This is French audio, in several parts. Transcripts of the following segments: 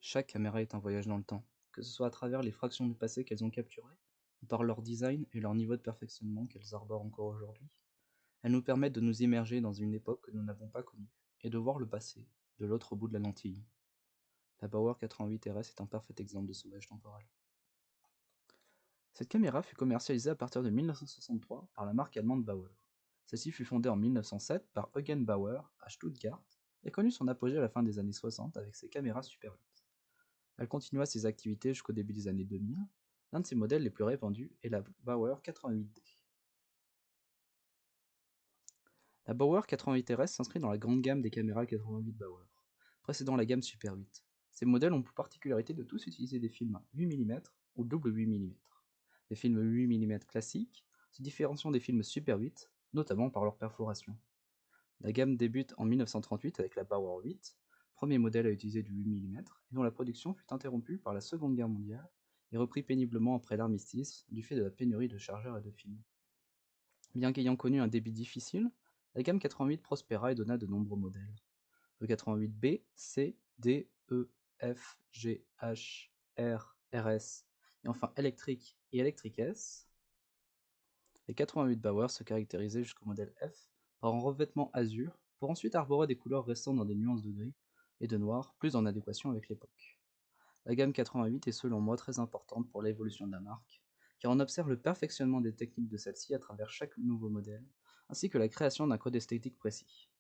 Chaque caméra est un voyage dans le temps, que ce soit à travers les fractions du passé qu'elles ont capturées, ou par leur design et leur niveau de perfectionnement qu'elles arborent encore aujourd'hui. Elles nous permettent de nous immerger dans une époque que nous n'avons pas connue, et de voir le passé, de l'autre bout de la lentille. La Bauer 88 RS est un parfait exemple de ce voyage temporel. Cette caméra fut commercialisée à partir de 1963 par la marque allemande Bauer. Celle-ci fut fondée en 1907 par Eugen Bauer à Stuttgart et connut son apogée à la fin des années 60 avec ses caméras Super 8. Elle continua ses activités jusqu'au début des années 2000. L'un de ses modèles les plus répandus est la Bauer 88D. La Bauer 88 RS s'inscrit dans la grande gamme des caméras 88 Bauer, précédant la gamme Super 8. Ces modèles ont pour particularité de tous utiliser des films 8 mm ou double 8 mm. Les films 8 mm classiques se différencient des films Super 8, notamment par leur perforation. La gamme débute en 1938 avec la Bauer 8, premier modèle à utiliser du 8 mm, et dont la production fut interrompue par la Seconde Guerre mondiale et repris péniblement après l'armistice du fait de la pénurie de chargeurs et de films. Bien qu'ayant connu un débit difficile, la gamme 88 prospéra et donna de nombreux modèles. Le 88B, C, D, E, F, G, H, R, RS, et enfin électrique et électrique S. Les 88 Bauer se caractérisaient jusqu'au modèle F par un revêtement azur, pour ensuite arborer des couleurs restant dans des nuances de gris et de noir plus en adéquation avec l'époque. La gamme 88 est selon moi très importante pour l'évolution de la marque, car on observe le perfectionnement des techniques de celle-ci à travers chaque nouveau modèle, ainsi que la création d'un code esthétique précis.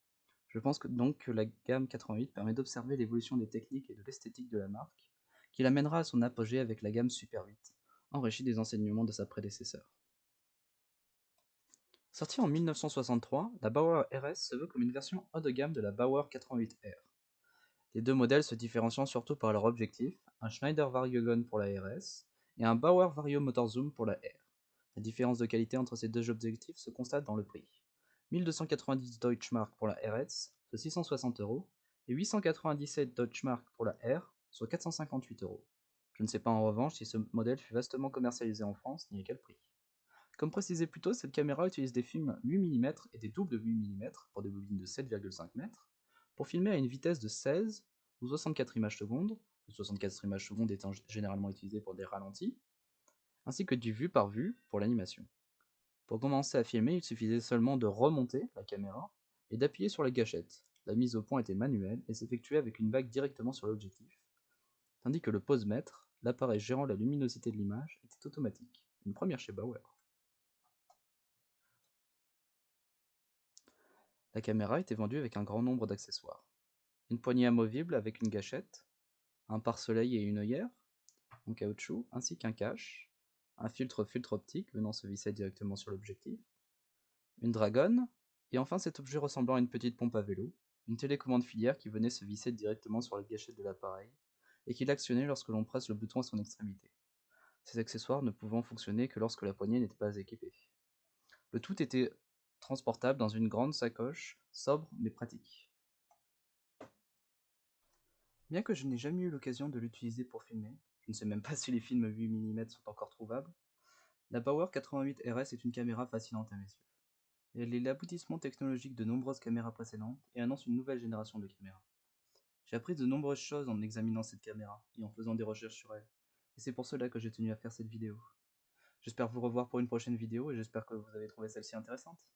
Je pense donc que la gamme 88 permet d'observer l'évolution des techniques et de l'esthétique de la marque, qui l'amènera à son apogée avec la gamme Super 8, enrichie des enseignements de sa prédécesseur. Sortie en 1963, la Bauer RS se veut comme une version haut de gamme de la Bauer 88R. Les deux modèles se différenciant surtout par leur objectif, un Schneider Variogon pour la RS et un Bauer Vario Motor Zoom pour la R. La différence de qualité entre ces deux objectifs se constate dans le prix. 1290 Deutschmark pour la RS, soit 660 € et 897 Deutschmark pour la R, soit 458 €. Je ne sais pas en revanche si ce modèle fut vastement commercialisé en France ni à quel prix. Comme précisé plus tôt, cette caméra utilise des films 8 mm et des doubles 8 mm pour des bobines de 7,5 m pour filmer à une vitesse de 16 ou 64 images secondes, le 64 images secondes étant généralement utilisé pour des ralentis, ainsi que du vue par vue pour l'animation. Pour commencer à filmer, il suffisait seulement de remonter la caméra et d'appuyer sur la gâchette. La mise au point était manuelle et s'effectuait avec une bague directement sur l'objectif, tandis que le pose-mètre, l'appareil gérant la luminosité de l'image, était automatique, une première chez Bauer. La caméra était vendue avec un grand nombre d'accessoires. Une poignée amovible avec une gâchette, un pare-soleil et une œillère en caoutchouc, ainsi qu'un cache, un filtre optique venant se visser directement sur l'objectif, une dragonne, et enfin cet objet ressemblant à une petite pompe à vélo, une télécommande filière qui venait se visser directement sur la gâchette de l'appareil, et qui l'actionnait lorsque l'on presse le bouton à son extrémité. Ces accessoires ne pouvant fonctionner que lorsque la poignée n'était pas équipée. Le tout était transportable dans une grande sacoche, sobre mais pratique. Bien que je n'ai jamais eu l'occasion de l'utiliser pour filmer, je ne sais même pas si les films 8 mm sont encore trouvables, la Bauer 88 RS est une caméra fascinante à mes yeux. Elle est l'aboutissement technologique de nombreuses caméras précédentes et annonce une nouvelle génération de caméras. J'ai appris de nombreuses choses en examinant cette caméra et en faisant des recherches sur elle, et c'est pour cela que j'ai tenu à faire cette vidéo. J'espère vous revoir pour une prochaine vidéo et j'espère que vous avez trouvé celle-ci intéressante.